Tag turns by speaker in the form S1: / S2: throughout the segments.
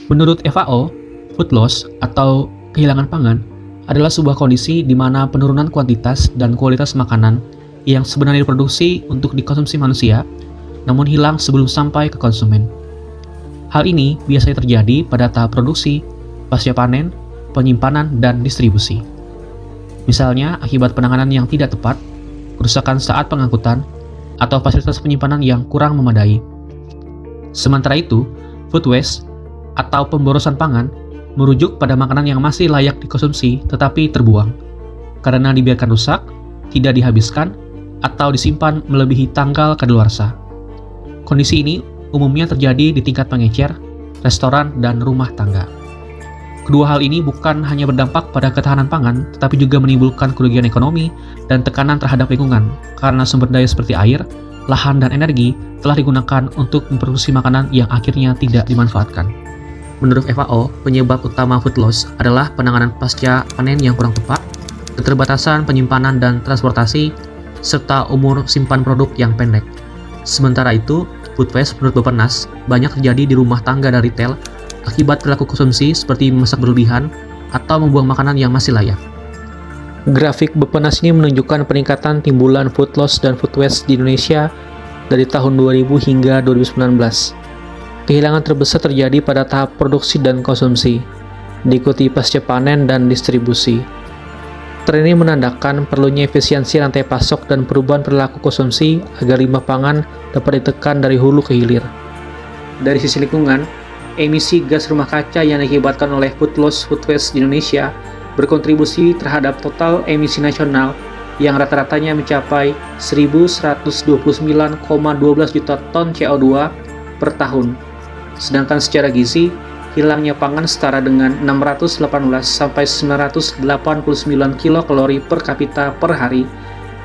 S1: Menurut FAO, food loss atau kehilangan pangan adalah sebuah kondisi di mana penurunan kuantitas dan kualitas makanan yang sebenarnya diproduksi untuk dikonsumsi manusia, namun hilang sebelum sampai ke konsumen. Hal ini biasanya terjadi pada tahap produksi, pasca panen, penyimpanan, dan distribusi. Misalnya akibat penanganan yang tidak tepat, kerusakan saat pengangkutan, atau fasilitas penyimpanan yang kurang memadai. Sementara itu, food waste atau pemborosan pangan merujuk pada makanan yang masih layak dikonsumsi tetapi terbuang karena dibiarkan rusak, tidak dihabiskan, atau disimpan melebihi tanggal kadaluarsa. Kondisi ini umumnya terjadi di tingkat pengecer, restoran, dan rumah tangga. Kedua hal ini bukan hanya berdampak pada ketahanan pangan, tetapi juga menimbulkan kerugian ekonomi dan tekanan terhadap lingkungan karena sumber daya seperti air, lahan, dan energi telah digunakan untuk memproduksi makanan yang akhirnya tidak dimanfaatkan. Menurut FAO, penyebab utama food loss adalah penanganan pasca panen yang kurang tepat, keterbatasan penyimpanan dan transportasi, serta umur simpan produk yang pendek. Sementara itu, food waste menurut Bappenas banyak terjadi di rumah tangga dan retail akibat perilaku konsumsi seperti memasak berlebihan atau membuang makanan yang masih layak. Grafik Bappenas ini menunjukkan peningkatan timbulan food loss dan food waste di Indonesia dari tahun 2000 hingga 2019. Kehilangan terbesar terjadi pada tahap produksi dan konsumsi, diikuti pasca panen dan distribusi. Tren ini menandakan perlunya efisiensi rantai pasok dan perubahan perilaku konsumsi agar limbah pangan dapat ditekan dari hulu ke hilir. Dari sisi lingkungan, emisi gas rumah kaca yang diakibatkan oleh food loss food waste di Indonesia berkontribusi terhadap total emisi nasional yang rata-ratanya mencapai 1.129,12 juta ton CO2 per tahun. Sedangkan secara gizi, hilangnya pangan setara dengan 618 sampai 989 kilokalori per kapita per hari,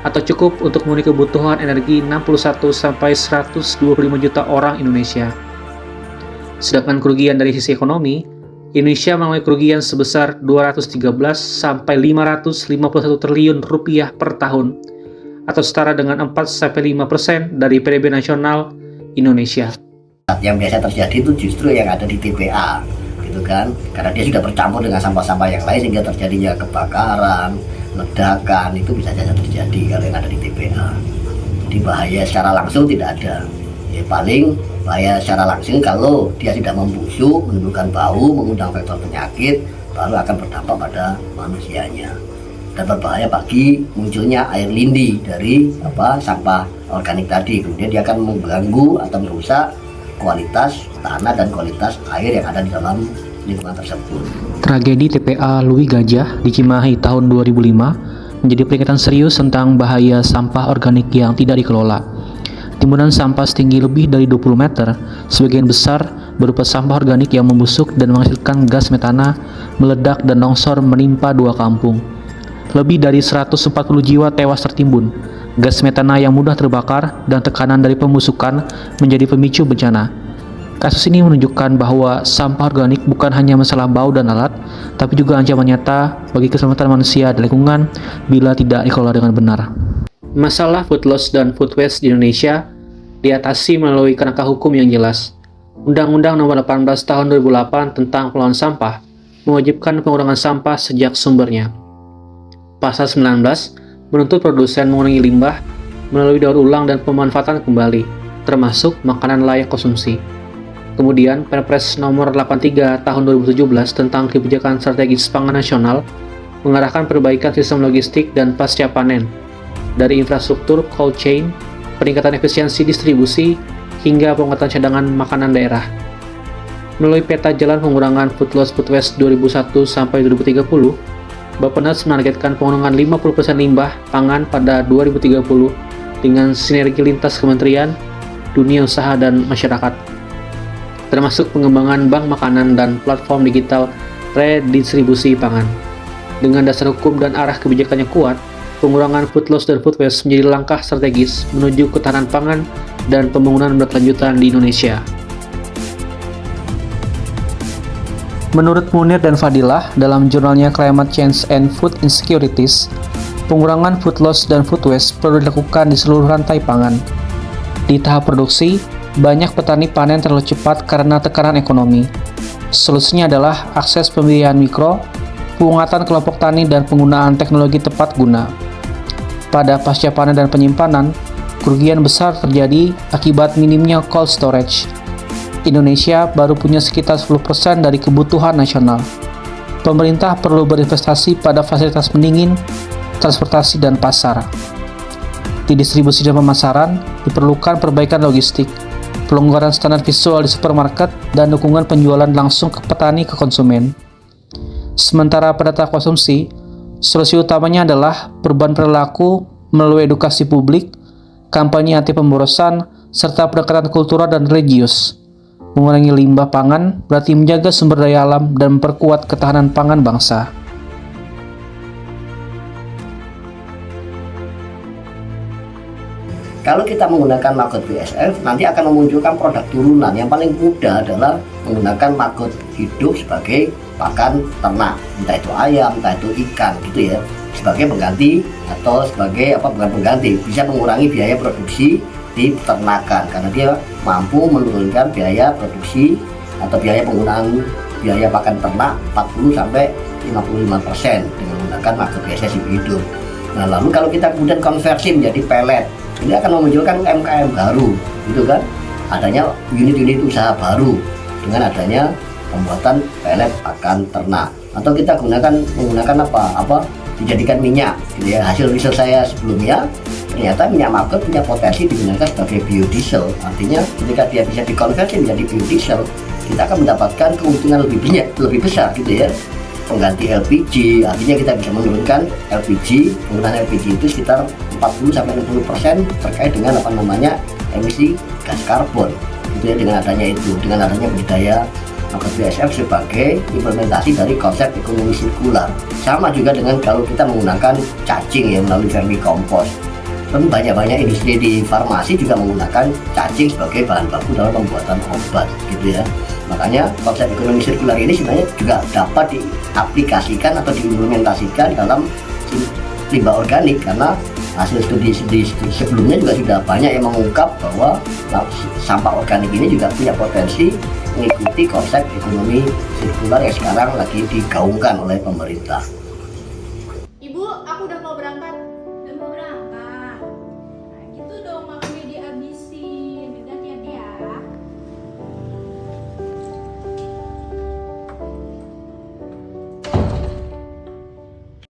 S1: atau cukup untuk memenuhi kebutuhan energi 61 sampai 125 juta orang Indonesia. Sedangkan kerugian dari sisi ekonomi, Indonesia mengalami kerugian sebesar 213 sampai 551 triliun rupiah per tahun, atau setara dengan 4-5% dari PDB nasional Indonesia.
S2: Yang biasa terjadi itu justru yang ada di TPA, gitu kan? Karena dia sudah bercampur dengan sampah-sampah yang lain sehingga terjadinya kebakaran, ledakan, itu bisa saja terjadi kalau yang ada di TPA. Jadi bahaya secara langsung tidak ada. Ya paling bahaya secara langsung kalau dia tidak membusuk, menimbulkan bau, mengundang faktor penyakit, baru akan berdampak pada manusianya. Dan berbahaya bagi munculnya air lindi dari sampah organik tadi. Kemudian dia akan mengganggu atau merusak kualitas tanah dan kualitas air yang ada di dalam lingkungan tersebut.
S1: Tragedi TPA Louis Gajah di Cimahi tahun 2005 menjadi peringatan serius tentang bahaya sampah organik yang tidak dikelola. Timbunan sampah setinggi lebih dari 20 meter, sebagian besar berupa sampah organik yang membusuk dan menghasilkan gas metana, meledak dan longsor menimpa dua kampung. Lebih dari 140 jiwa tewas tertimbun. Gas metana yang mudah terbakar dan tekanan dari pembusukan menjadi pemicu bencana. Kasus ini menunjukkan bahwa sampah organik bukan hanya masalah bau dan alat, tapi juga ancaman nyata bagi keselamatan manusia dan lingkungan bila tidak dikelola dengan benar. Masalah food loss dan food waste di Indonesia diatasi melalui kerangka hukum yang jelas. Undang-Undang Nomor 18 Tahun 2008 tentang pengelolaan sampah mewajibkan pengurangan sampah sejak sumbernya. Pasal 19 menuntut produsen mengurangi limbah melalui daur ulang dan pemanfaatan kembali, termasuk makanan layak konsumsi. Kemudian, Perpres Nomor 83 Tahun 2017 tentang kebijakan strategis pangan nasional mengarahkan perbaikan sistem logistik dan pasca panen, dari infrastruktur cold chain, peningkatan efisiensi distribusi, hingga penguatan cadangan makanan daerah. Melalui peta jalan pengurangan food loss food waste 2001 sampai 2030, Bappenas menargetkan pengurangan 50% limbah pangan pada 2030 dengan sinergi lintas kementerian, dunia usaha, dan masyarakat, termasuk pengembangan bank makanan dan platform digital redistribusi pangan. Dengan dasar hukum dan arah kebijakan yang kuat, pengurangan food loss dan food waste menjadi langkah strategis menuju ketahanan pangan dan pembangunan berkelanjutan di Indonesia. Menurut Munir dan Fadilah dalam jurnalnya Climate Change and Food Insecurities, pengurangan food loss dan food waste perlu dilakukan di seluruh rantai pangan. Di tahap produksi, banyak petani panen terlalu cepat karena tekanan ekonomi. Solusinya adalah akses pembiayaan mikro, penguatan kelompok tani, dan penggunaan teknologi tepat guna. Pada pasca panen dan penyimpanan, kerugian besar terjadi akibat minimnya cold storage. Indonesia baru punya sekitar 10% dari kebutuhan nasional. Pemerintah perlu berinvestasi pada fasilitas pendingin, transportasi, dan pasar. Di distribusi dan pemasaran, diperlukan perbaikan logistik, pelonggaran standar visual di supermarket, dan dukungan penjualan langsung ke petani ke konsumen. Sementara pada tahap konsumsi, solusi utamanya adalah perubahan perilaku melalui edukasi publik, kampanye anti pemborosan, serta pendekatan kultural dan religius. Mengurangi limbah pangan berarti menjaga sumber daya alam dan memperkuat ketahanan pangan bangsa.
S2: Kalau kita menggunakan maggot BASF, nanti akan memunculkan produk turunan. Yang paling mudah adalah menggunakan maggot hidup sebagai pakan ternak, entah itu ayam, entah itu ikan, gitu ya, sebagai pengganti atau sebagai bukan pengganti, bisa mengurangi biaya produksi di peternakan karena dia mampu menurunkan biaya produksi atau biaya penggunaan biaya pakan ternak 40-55% dengan menggunakan maggot BASF hidup. Nah, lalu kalau kita kemudian konversi menjadi pelet, ini akan memunculkan UMKM baru, gitu kan? Adanya unit-unit usaha baru dengan adanya pembuatan pelet pakan ternak. Atau kita menggunakan dijadikan minyak, gitu ya. Hasil riset saya sebelumnya, ternyata minyak maggot punya potensi digunakan sebagai biodiesel. Artinya ketika dia bisa dikonversi menjadi biodiesel, kita akan mendapatkan keuntungan lebih besar, gitu ya. Pengganti LPG, artinya kita bisa menurunkan LPG, penggunaan LPG itu sekitar 40-60% terkait dengan emisi gas karbon, gitu ya, dengan adanya budidaya maggot BASF sebagai implementasi dari konsep ekonomi sirkular. Sama juga dengan kalau kita menggunakan cacing ya melalui vermicompost. Dan banyak industri di farmasi juga menggunakan cacing sebagai bahan baku dalam pembuatan obat, gitu ya. Makanya konsep ekonomi sirkular ini sebenarnya juga dapat diaplikasikan atau diimplementasikan dalam limbah organik, karena hasil studi sebelumnya juga sudah banyak yang mengungkap bahwa sampah organik ini juga punya potensi mengikuti konsep ekonomi sirkular yang sekarang lagi digaungkan oleh pemerintah.